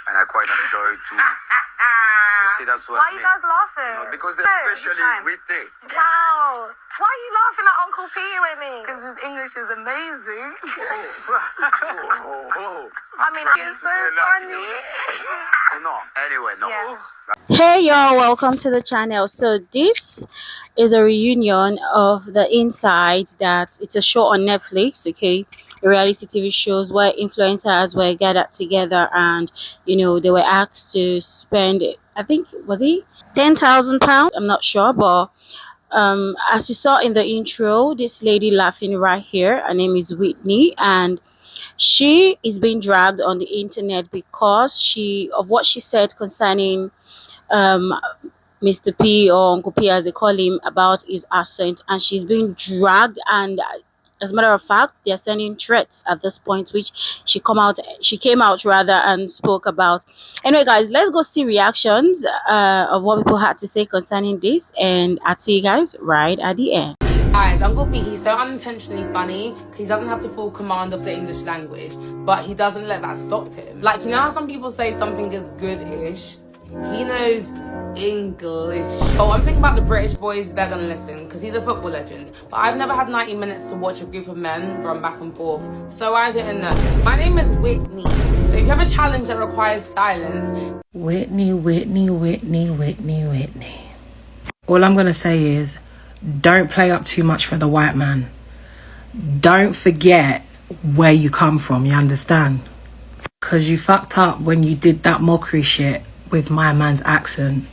and I quite enjoy to see that's what Why I are you mean. guys laughing? You know, because especially Whitney. Wow. Why are you laughing at Uncle P with me? Because his English is amazing. I mean, It's so funny. No, anyway, no. Yeah. Hey y'all, welcome to the channel. So this is a reunion of the Inside. That it's a show on Netflix, okay, a reality TV shows where influencers were gathered together and they were asked to spend, I think, was it £10,000? I'm not sure, but as you saw in the intro, this lady laughing right here, her name is Whitney, and she is being dragged on the internet because of what she said concerning um Mr. P, or Uncle P as they call him, about his accent, and she's being dragged. And as a matter of fact, they're sending threats at this point, which she came out rather and spoke about. Anyway, guys, let's go see reactions of what people had to say concerning this, and I'll see you guys right at the end. Guys, Uncle P, he's so unintentionally funny because he doesn't have the full command of the English language, but he doesn't let that stop him. Like, you know how some people say something is good-ish? He knows English. Oh, I'm thinking about the British boys, they're gonna listen because he's a football legend. But I've never had 90 minutes to watch a group of men run back and forth, so I didn't know. My name is Whitney, so if you have a challenge that requires silence... Whitney. All I'm gonna say is, don't play up too much for the white man. Don't forget where you come from, you understand? Because you fucked up when you did that mockery shit with my man's accent.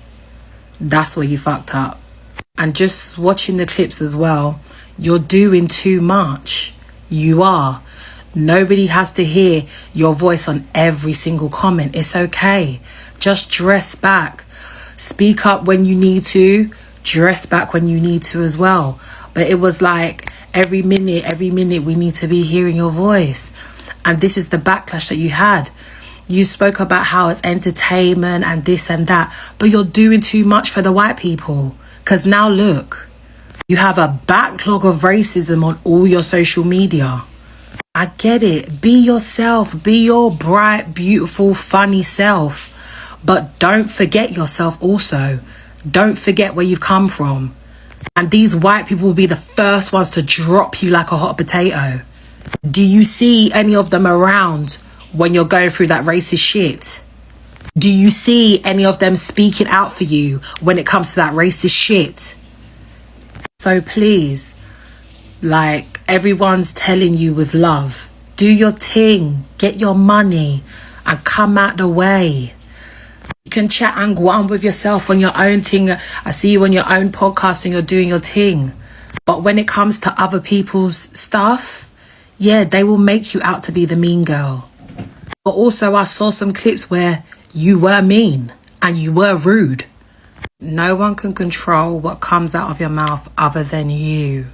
That's where you fucked up. And just watching the clips as well, you're doing too much. You are. Nobody has to hear your voice on every single comment. It's okay. Just dress back. Speak up when you need to. Dress back when you need to as well. But it was like every minute we need to be hearing your voice. And this is the backlash that you had. You spoke about how it's entertainment and this and that, but you're doing too much for the white people. Because now look, you have a backlog of racism on all your social media. I get it. Be yourself. Be your bright, beautiful, funny self. But don't forget yourself also. Don't forget where you've come from. And these white people will be the first ones to drop you like a hot potato. Do you see any of them around when you're going through that racist shit? Do you see any of them speaking out for you when it comes to that racist shit? So please, like, everyone's telling you with love, do your thing, get your money and come out the way. You can chat and go on with yourself on your own thing. I see you on your own podcast and you're doing your thing. But when it comes to other people's stuff, yeah, they will make you out to be the mean girl. But also I saw some clips where you were mean and you were rude. No one can control what comes out of your mouth other than you.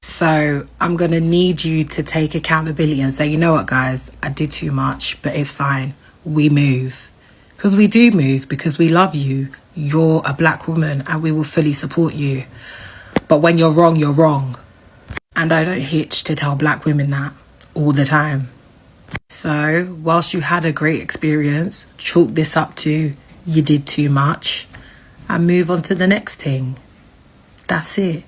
So I'm going to need you to take accountability and say, you know what, guys, I did too much, but it's fine. We move. Because we do move, because we love you. You're a black woman and we will fully support you. But when you're wrong, you're wrong. And I don't hitch to tell black women that all the time. So whilst you had a great experience, chalk this up to you did too much and move on to the next thing. That's it.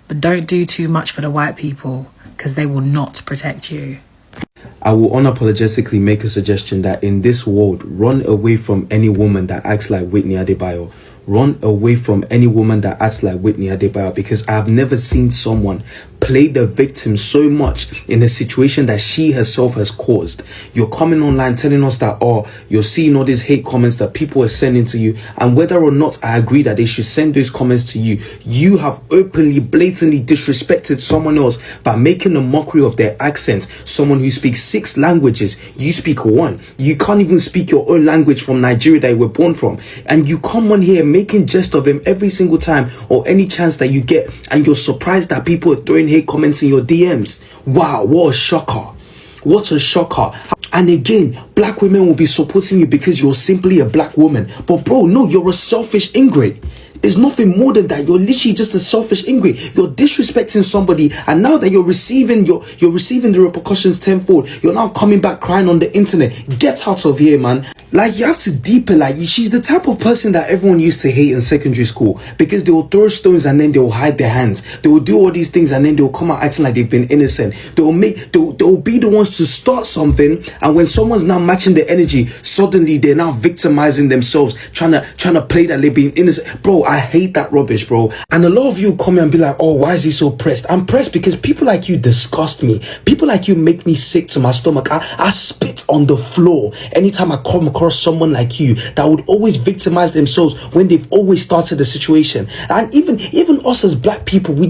But don't do too much for the white people because they will not protect you. I will unapologetically make a suggestion that in this world, run away from any woman that acts like Whitney Adebayo. Run away from any woman that acts like Whitney Adebayo, because I have never seen someone play the victim so much in a situation that she herself has caused. You're coming online telling us that, oh, you're seeing all these hate comments that people are sending to you, and whether or not I agree that they should send those comments to you, you have openly, blatantly disrespected someone else by making a mockery of their accent. Someone who speaks 6 languages, you speak 1. You can't even speak your own language from Nigeria that you were born from, and you come on here making jest of him every single time or any chance that you get, and you're surprised that people are throwing hate comments in your DMs. Wow, what a shocker. What a shocker. And again, black women will be supporting you because you're simply a black woman. But bro, no, you're a selfish ingrate. It's nothing more than that. You're literally just a selfish ingrate. You're disrespecting somebody, and now that you're receiving the repercussions tenfold, you're now coming back crying on the internet. Get out of here, man. Like, you have to deepen. Like, she's the type of person that everyone used to hate in secondary school because they will throw stones and then they will hide their hands. They will do all these things and then they will come out acting like they've been innocent. They will be the ones to start something, and when someone's now matching the energy, suddenly they're now victimizing themselves, trying to play that they're being innocent. Bro, I hate that rubbish, bro. And a lot of you come here and be like, oh, why is he so pressed? I'm pressed because people like you disgust me. People like you make me sick to my stomach. I spit on the floor anytime I come across someone like you that would always victimize themselves when they've always started the situation. And even us as black people, we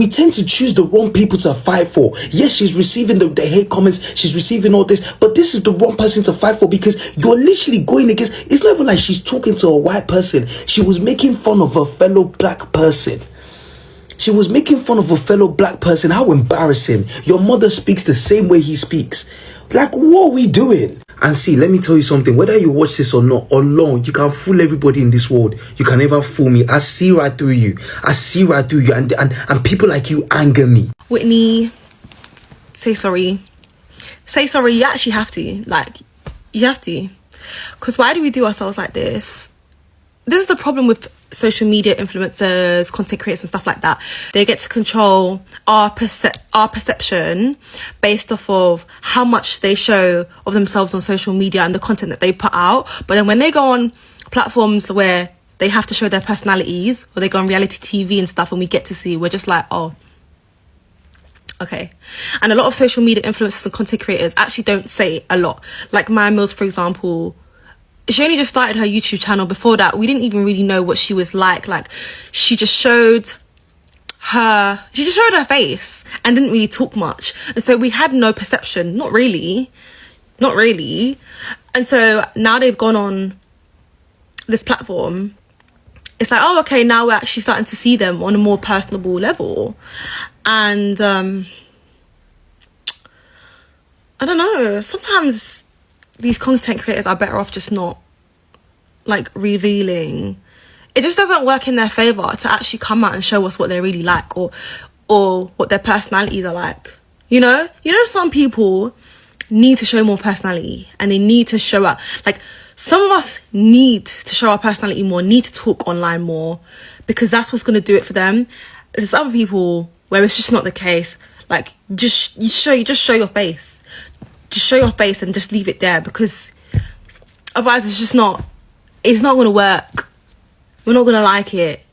tend to choose the wrong people to fight for. Yes, she's receiving the hate comments, she's receiving all this, but this is the wrong person to fight for because you're literally going against. It's not even like she's talking to a white person. She was making fun of a fellow black person. She was making fun of a fellow black person. How embarrassing. Your mother speaks the same way he speaks. Like, what are we doing? And see, let me tell you something. Whether you watch this or not, alone, you can fool everybody in this world. You can never fool me. I see right through you. I see right through you. And people like you anger me. Whitney, say sorry. Say sorry. You actually have to. Like, you have to. Because why do we do ourselves like this? This is the problem with social media influencers, content creators and stuff like that. They get to control our perception based off of how much they show of themselves on social media and the content that they put out. But then when they go on platforms where they have to show their personalities, or they go on reality TV and stuff, and we get to see, we're just like, oh, okay. And a lot of social media influencers and content creators actually don't say a lot. Like Maya Mills, for example, she only just started her YouTube channel. Before that, we didn't even really know what she was like. Like, she just showed her face and didn't really talk much. And so we had no perception. Not really. And so now they've gone on this platform. It's like, oh, okay, now we're actually starting to see them on a more personable level. And I don't know, sometimes these content creators are better off just not, like, revealing. It just doesn't work in their favour to actually come out and show us what they're really like, or what their personalities are like. You know, some people need to show more personality, and they need to show up. Like, some of us need to show our personality more, need to talk online more, because that's what's going to do it for them. There's other people where it's just not the case. Like, just show your face. Just show your face and just leave it there, because otherwise it's not going to work. We're not going to like it.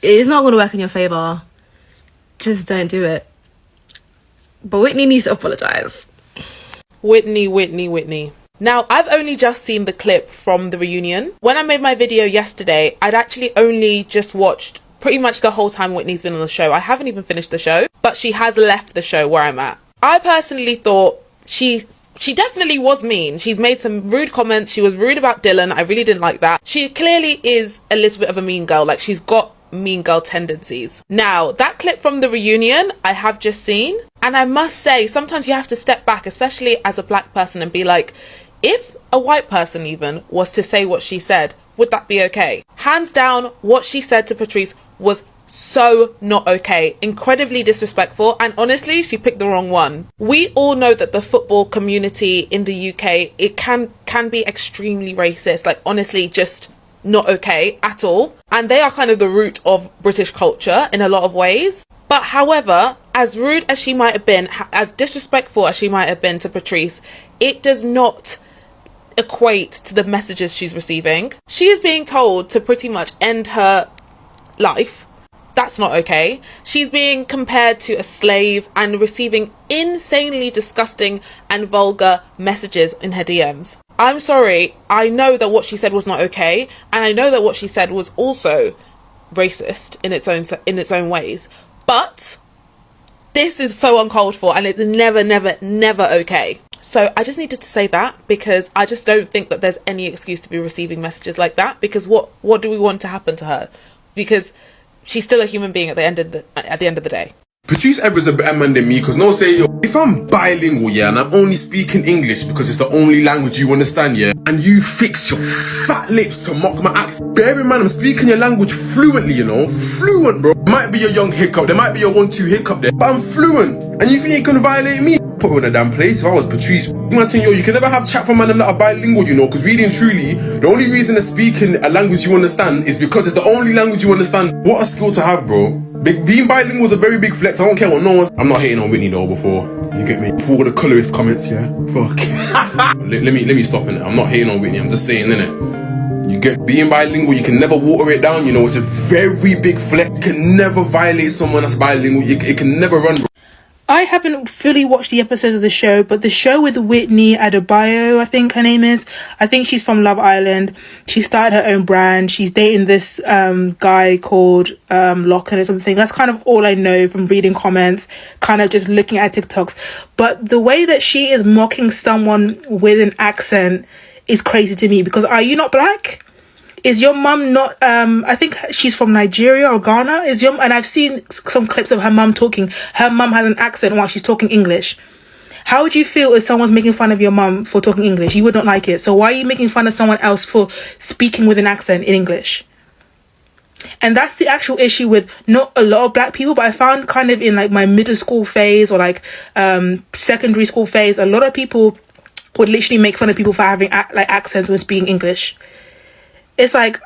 It's not going to work in your favour. Just don't do it. But Whitney needs to apologise. Whitney. Now, I've only just seen the clip from the reunion. When I made my video yesterday, I'd actually only just watched pretty much the whole time Whitney's been on the show. I haven't even finished the show, but she has left the show where I'm at. I personally thought she definitely was mean. She's made some rude comments. She was rude about Dylan. I really didn't like that. She clearly is a little bit of a mean girl. Like, she's got mean girl tendencies. Now, that clip from the reunion I have just seen, and I must say, sometimes you have to step back, especially as a black person, and be like, if a white person even was to say what she said, would that be okay? Hands down, what she said to Patrice was so not okay, incredibly disrespectful, and honestly, she picked the wrong one. We all know that the football community in the UK, it can be extremely racist. Like, honestly, just not okay at all, and they are kind of the root of British culture in a lot of ways. But however, as rude as she might have been, as disrespectful as she might have been to Patrice, it does not equate to the messages she's receiving. She is being told to pretty much end her life. That's not okay. She's being compared to a slave and receiving insanely disgusting and vulgar messages in her DMs. I'm sorry, I know that what she said was not okay, and I know that what she said was also racist in its own ways. But this is so uncalled for, and it's never okay. So I just needed to say that, because I just don't think that there's any excuse to be receiving messages like that, because what do we want to happen to her? Because she's still a human being at the end of the day. Patrice Evra's a better man than me, because no say, yo, if I'm bilingual, yeah, and I'm only speaking English because it's the only language you understand, yeah, and you fix your fat lips to mock my accent, bear in mind I'm speaking your language fluently, you know, fluent, bro. Might be a young hiccup, there might be a 1-2 hiccup there, but I'm fluent, and you think you can violate me? put her in a damn place if I was Patrice. Man, yo, you can never have chat from man that are bilingual, you know, because really and truly, the only reason they're speaking a language you understand is because it's the only language you understand. What a skill to have, bro. Being bilingual is a very big flex. I don't care what no one's. I'm not hating on Whitney though before. You get me? For all the colorist comments, yeah? Fuck. let me stop in it. I'm not hating on Whitney, I'm just saying, innit? You get being bilingual, you can never water it down, you know, it's a very big flex. You can never violate someone that's bilingual. It can never run, bro. I haven't fully watched the episodes of the show, but the show with Whitney Adebayo, I think her name is. I think she's from Love Island. She started her own brand. She's dating this guy called Locken or something. That's kind of all I know from reading comments, kind of just looking at TikToks. But the way that she is mocking someone with an accent is crazy to me, because are you not black? Is your mum not, I think she's from Nigeria or Ghana, and I've seen some clips of her mum talking. Her mum has an accent while she's talking English. How would you feel if someone's making fun of your mum for talking English? You would not like it. So why are you making fun of someone else for speaking with an accent in English? And that's the actual issue with not a lot of black people, but I found kind of in like my middle school phase or like secondary school phase, a lot of people would literally make fun of people for having like accents when speaking English. It's like,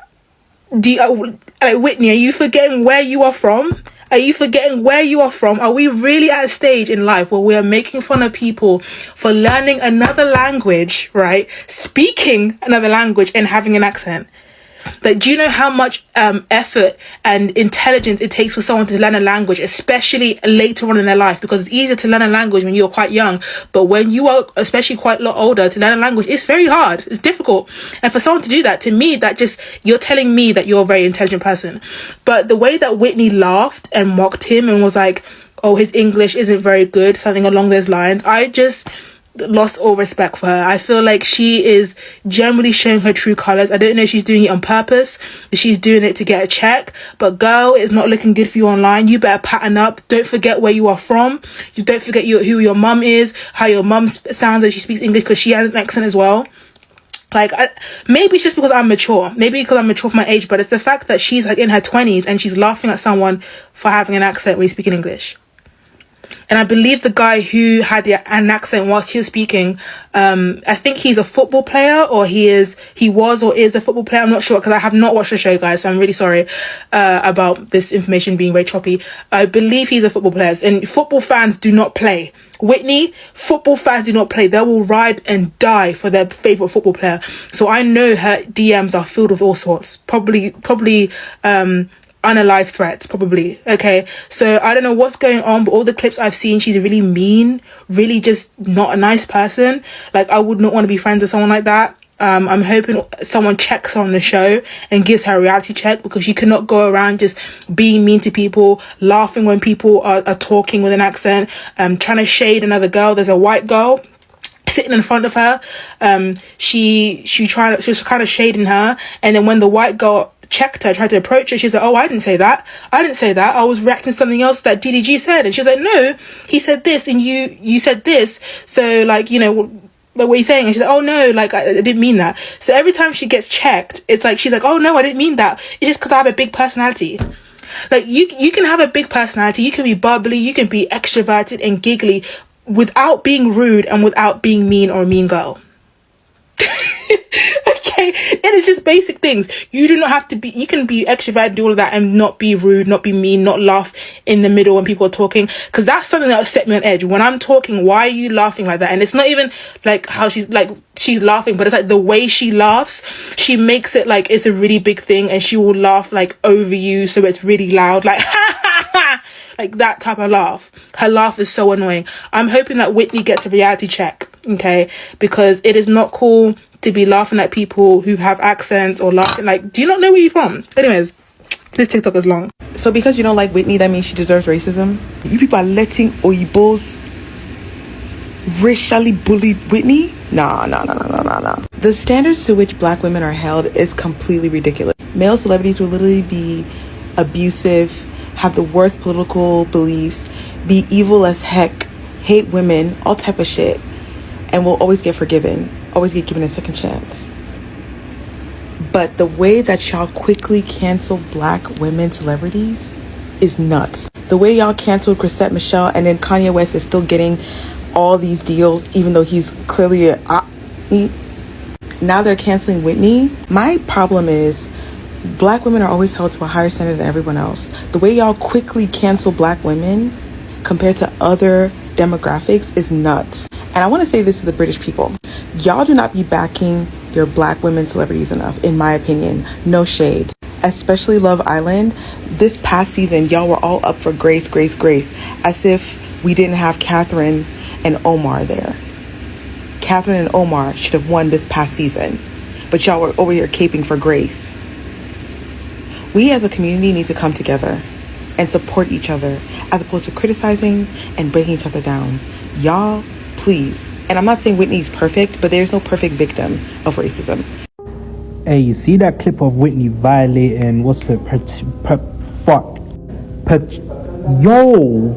Whitney, are you forgetting where you are from? Are you forgetting where you are from? Are we really at a stage in life where we are making fun of people for learning another language, right? Speaking another language and having an accent? Like, do you know how much effort and intelligence it takes for someone to learn a language, especially later on in their life? Because it's easier to learn a language when you're quite young, but when you are especially quite a lot older, to learn a language, it's very hard. It's difficult. And for someone to do that, to me, that just, you're telling me that you're a very intelligent person. But the way that Whitney laughed and mocked him and was like, oh, his English isn't very good, something along those lines, I just lost all respect for her. I feel like she is generally showing her true colors. I don't know if she's doing it on purpose, if she's doing it to get a check, but girl, it's not looking good for you online. You better pattern up. Don't forget where you are from. You don't forget who your mum is, how your mum sounds as she speaks English, because she has an accent as well. Like, maybe it's just because I'm mature. Maybe because I'm mature for my age, but it's the fact that she's like in her 20s and she's laughing at someone for having an accent when he's speaking English. And I believe the guy who had an accent whilst he was speaking, I think he's a football player, or he was or is a football player. I'm not sure, because I have not watched the show, guys. So I'm really sorry about this information being very choppy. I believe he's a football player, and football fans do not play. Whitney, football fans do not play. They will ride and die for their favorite football player. So I know her DMs are filled with all sorts. Probably unalive threats, probably. Okay, so I don't know what's going on, but all the clips I've seen, she's really mean, really just not a nice person. Like, I would not want to be friends with someone like that. I'm hoping someone checks her on the show and gives her a reality check, because she cannot go around just being mean to people, laughing when people are talking with an accent, trying to shade another girl. There's a white girl sitting in front of her. She was kind of shading her, and then when the white girl checked her, tried to approach her, she's like, oh, I didn't say that, I was reacting to something else that DDG said. And she was like, no, he said this and you said this, so like, you know, what are you saying? And she's like, oh no, like I didn't mean that. So every time she gets checked, it's like she's like, oh no, I didn't mean that, it's just because I have a big personality. Like, you can have a big personality, you can be bubbly, you can be extroverted and giggly without being rude and without being mean or a mean girl. Okay, and it's just basic things. You do not have to be, you can be extroverted, do all of that, and not be rude, not be mean, not laugh in the middle when people are talking, because that's something that will set me on edge. When I'm talking, why are you laughing like that? And it's not even like how she's laughing, but it's like the way she laughs, she makes it like it's a really big thing, and she will laugh like over you, so it's really loud, like ha ha ha, like that type of laugh. Her laugh is so annoying. I'm hoping that Whitney gets a reality check, okay, because it is not cool to be laughing at people who have accents, or laughing like, do you not know where you're from? Anyways, this TikTok is long. So because you don't like Whitney, that means she deserves racism? You people are letting Oyibos racially bully Whitney? Nah. The standards to which black women are held is completely ridiculous. Male celebrities will literally be abusive, have the worst political beliefs, be evil as heck, hate women, all type of shit, and will always get forgiven, always get given a second chance. But the way that y'all quickly cancel black women celebrities is nuts. The way y'all canceled Chrisette Michele, and then Kanye West is still getting all these deals, even though he's clearly now they're canceling Whitney. My problem is black women are always held to a higher standard than everyone else. The way y'all quickly cancel black women compared to other demographics is nuts. And I want to say this to the British people. Y'all do not be backing your black women celebrities enough, in my opinion. No shade. Especially Love Island. This past season, y'all were all up for Grace, as if we didn't have Catherine and Omar there. Catherine and Omar should have won this past season, but y'all were over here caping for Grace. We as a community need to come together and support each other as opposed to criticizing and breaking each other down. Y'all, please. And I'm not saying Whitney's perfect, but there's no perfect victim of racism. Hey, you see that clip of Whitney violating, yo,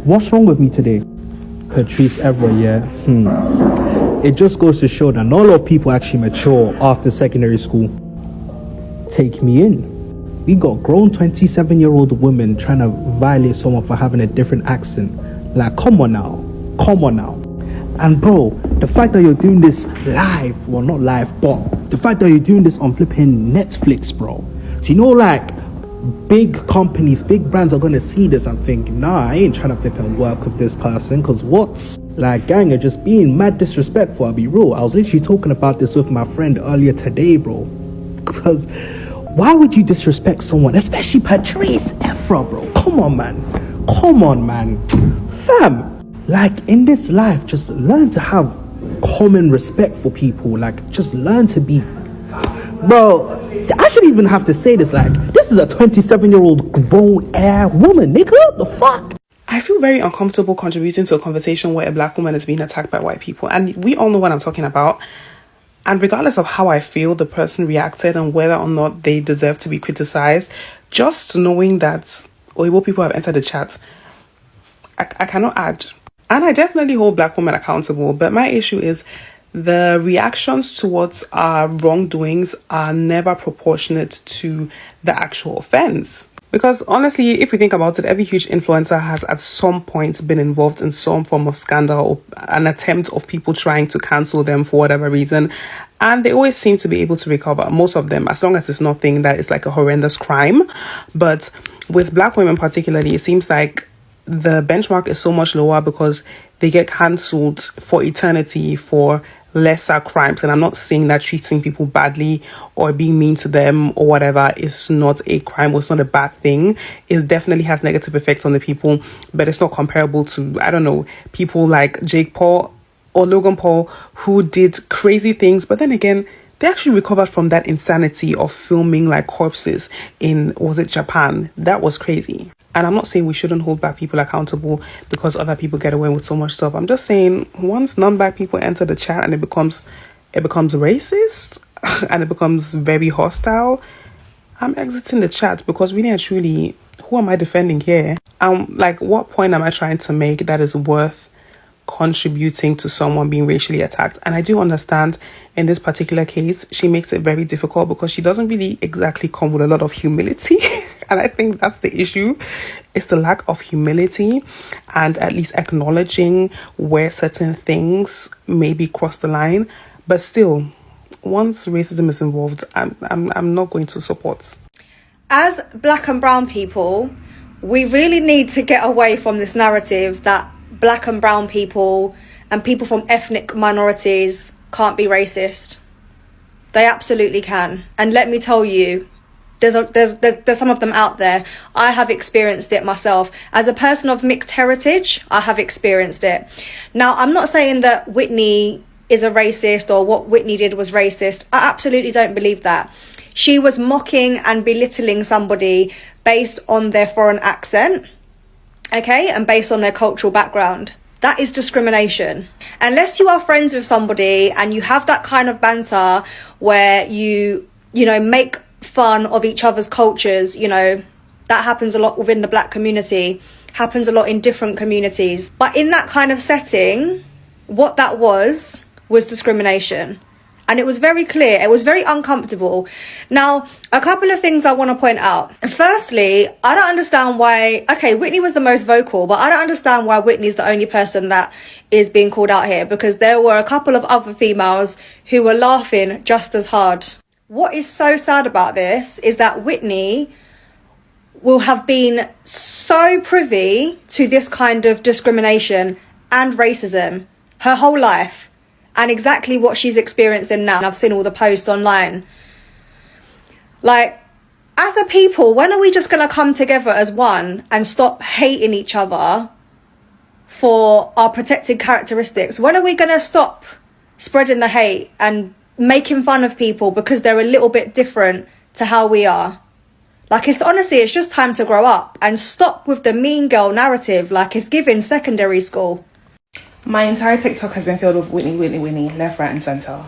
what's wrong with me today? Patrice ever, yeah? It just goes to show that not a lot of people actually mature after secondary school. Take me in. We got grown 27-year-old women trying to violate someone for having a different accent. Like, come on now. And bro, the fact that you're doing this live, well, not live, but the fact that you're doing this on flipping Netflix, bro. So, you know, like, big companies, big brands are gonna see this and think, nah, I ain't trying to flip and work with this person, because what's like, gang are just being mad disrespectful. I'll be real, I was literally talking about this with my friend earlier today, bro, because why would you disrespect someone, especially Patrice Efra, bro? Come on man, fam. Like, in this life, just learn to have common respect for people. Like, just learn to be, bro, I shouldn't even have to say this. Like, this is a 27-year-old grown-ass woman, nigga. What the fuck? I feel very uncomfortable contributing to a conversation where a black woman is being attacked by white people. And we all know what I'm talking about. And regardless of how I feel the person reacted and whether or not they deserve to be criticized, just knowing that Oyibo people have entered the chat, I cannot add. And I definitely hold black women accountable. But my issue is the reactions towards our wrongdoings are never proportionate to the actual offense. Because honestly, if we think about it, every huge influencer has at some point been involved in some form of scandal or an attempt of people trying to cancel them for whatever reason. And they always seem to be able to recover, most of them, as long as it's nothing that is like a horrendous crime. But with black women particularly, it seems like the benchmark is so much lower because they get cancelled for eternity for lesser crimes. And I'm not saying that treating people badly or being mean to them or whatever is not a crime or it's not a bad thing. It definitely has negative effects on the people, but it's not comparable to, I don't know, people like Jake Paul or Logan Paul who did crazy things, but then again, they actually recovered from that insanity of filming like corpses in, was it Japan? That was crazy. And I'm not saying we shouldn't hold black people accountable because other people get away with so much stuff. I'm just saying once non-black people enter the chat and it becomes racist and it becomes very hostile, I'm exiting the chat because really and truly, who am I defending here? Like, what point am I trying to make that is worth contributing to someone being racially attacked? And I do understand in this particular case, she makes it very difficult because she doesn't really exactly come with a lot of humility. And I think that's the issue. It's the lack of humility and at least acknowledging where certain things maybe cross the line. But still, once racism is involved, I'm not going to support. As black and brown people, we really need to get away from this narrative that black and brown people and people from ethnic minorities can't be racist. They absolutely can. And let me tell you, there's some of them out there. I have experienced it myself. As a person of mixed heritage, I have experienced it. Now, I'm not saying that Whitney is a racist or what Whitney did was racist. I absolutely don't believe that. She was mocking and belittling somebody based on their foreign accent, okay, and based on their cultural background. That is discrimination. Unless you are friends with somebody and you have that kind of banter where you make fun of each other's cultures, that happens a lot within the black community, happens a lot in different communities. But in that kind of setting, what that was discrimination. And it was very clear. It was very uncomfortable. Now, a couple of things I want to point out. Firstly, I don't understand why... Okay, Whitney was the most vocal, but I don't understand why Whitney's the only person that is being called out here, because there were a couple of other females who were laughing just as hard. What is so sad about this is that Whitney will have been so privy to this kind of discrimination and racism her whole life, and exactly what she's experiencing now. I've seen all the posts online. Like, as a people, when are we just going to come together as one and stop hating each other for our protected characteristics? When are we going to stop spreading the hate and making fun of people because they're a little bit different to how we are? Like, it's honestly, it's just time to grow up and stop with the mean girl narrative. Like, it's giving secondary school. My entire TikTok has been filled with Whitney, left, right and centre,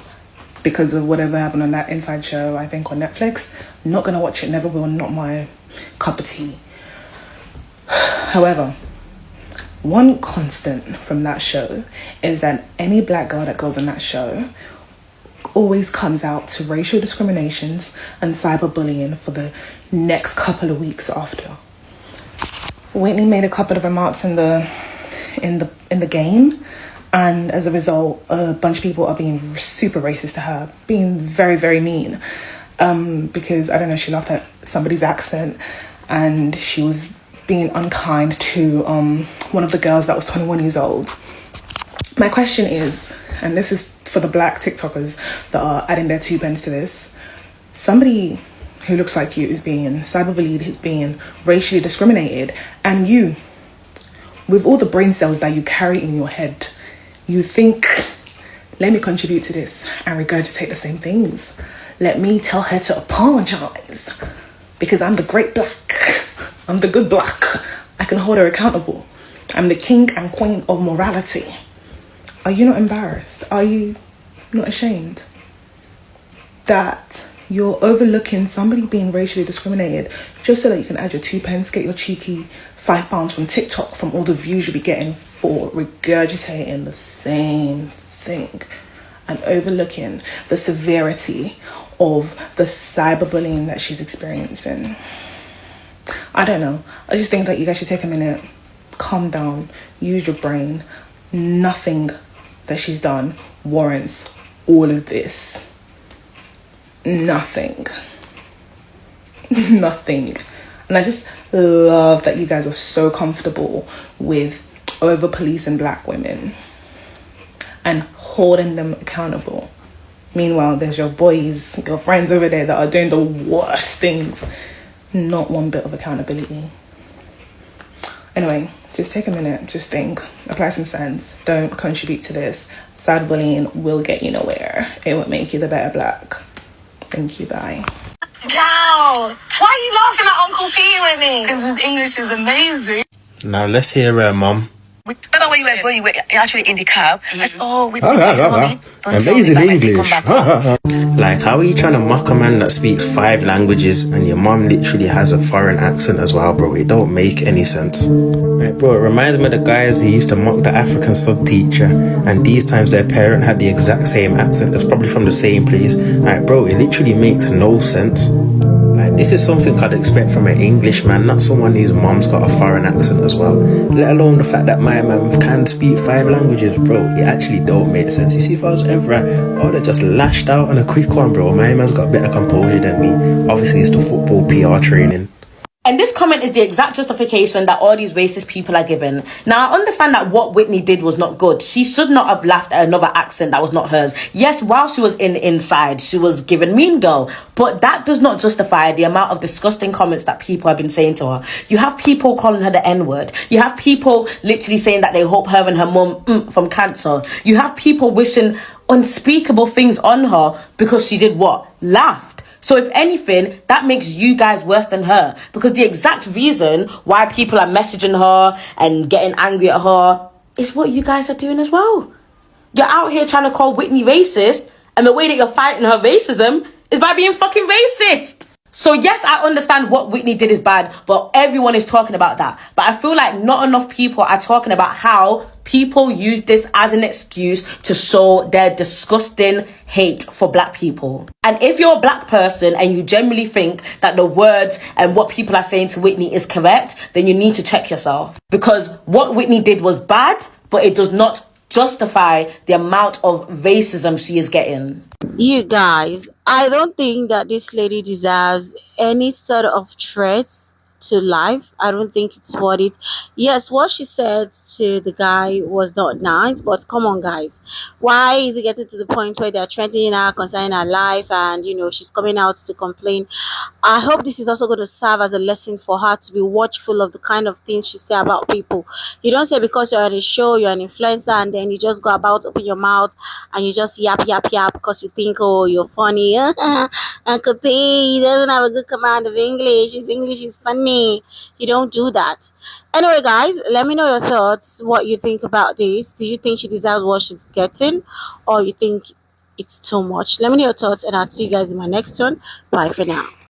because of whatever happened on that Inside show, I think on Netflix. Not gonna watch it, never will, not my cup of tea. However, one constant from that show is that any black girl that goes on that show always comes out to racial discriminations and cyberbullying for the next couple of weeks after. Whitney made a couple of remarks in the game, and as a result, a bunch of people are being super racist to her, being very, very mean, because, I don't know, she laughed at somebody's accent, and she was being unkind to one of the girls that was 21 years old. My question is, and this is for the black TikTokers that are adding their 2 pence to this, somebody who looks like you is being cyberbullied, is being racially discriminated, and you, with all the brain cells that you carry in your head, you think, let me contribute to this and regurgitate the same things. Let me tell her to apologize because I'm the great black. I'm the good black. I can hold her accountable. I'm the king and queen of morality. Are you not embarrassed? Are you not ashamed that you're overlooking somebody being racially discriminated just so that you can add your 2 pence, get your cheeky £5 from TikTok from all the views you'll be getting for regurgitating the same thing, and overlooking the severity of the cyberbullying that she's experiencing? I don't know. I just think that you guys should take a minute, calm down, use your brain. Nothing that she's done warrants all of this. Nothing. Nothing. And I just love that you guys are so comfortable with over policing black women and holding them accountable. Meanwhile, there's your boys, your friends over there that are doing the worst things. Not one bit of accountability. Anyway, just take a minute, just think, apply some sense, don't contribute to this. Cyberbullying will get you nowhere. It won't make you the better black. Thank you, bye. Wow, why are you laughing at Uncle P with me? Because English is amazing. Now let's hear her, Mum. Remember when you were going, you were actually in the cab. I said, mommy, amazing English. Like, how are you trying to mock a man that speaks 5 languages and your mom literally has a foreign accent as well, bro? It don't make any sense. Right, bro, it reminds me of the guys who used to mock the African sub teacher, and these times their parent had the exact same accent. That's probably from the same place. Right, bro, it literally makes no sense. Like, this is something I'd expect from an English man, not someone whose mom's got a foreign accent as well. Let alone the fact that my man can speak 5 languages, bro. It actually don't make sense. You see, if I was ever, I would have just lashed out on a quick one, bro. My man's got better composure than me. Obviously, it's the football PR training. And this comment is the exact justification that all these racist people are given. Now, I understand that what Whitney did was not good. She should not have laughed at another accent that was not hers. Yes, while she was inside, she was given mean girl. But that does not justify the amount of disgusting comments that people have been saying to her. You have people calling her the N-word. You have people literally saying that they hope her and her mum from cancer. You have people wishing unspeakable things on her because she did what? Laughed. So if anything, that makes you guys worse than her, because the exact reason why people are messaging her and getting angry at her is what you guys are doing as well. You're out here trying to call Whitney racist, and the way that you're fighting her racism is by being fucking racist. So yes, I understand what Whitney did is bad, but everyone is talking about that. But I feel like not enough people are talking about how people use this as an excuse to show their disgusting hate for black people. And if you're a black person and you generally think that the words and what people are saying to Whitney is correct, then you need to check yourself. Because what Whitney did was bad, but it does not justify the amount of racism she is getting. You guys, I don't think that this lady deserves any sort of threats to life. I don't think it's worth it. Yes, what she said to the guy was not nice, but come on, guys, why is it getting to the point where they're threatening her concerning her life, and she's coming out to complain? I hope this is also going to serve as a lesson for her to be watchful of the kind of things she say about people. You don't say because you're on a show, you're an influencer, and then you just go about, open your mouth, and you just yap because you think, oh, you're funny. Uncle P doesn't have a good command of English. His English is funny. You don't do that. Anyway, guys, let me know your thoughts, what you think about this. Do you think she deserves what she's getting, or you think it's too much? Let me know your thoughts, and I'll see you guys in my next one. Bye for now.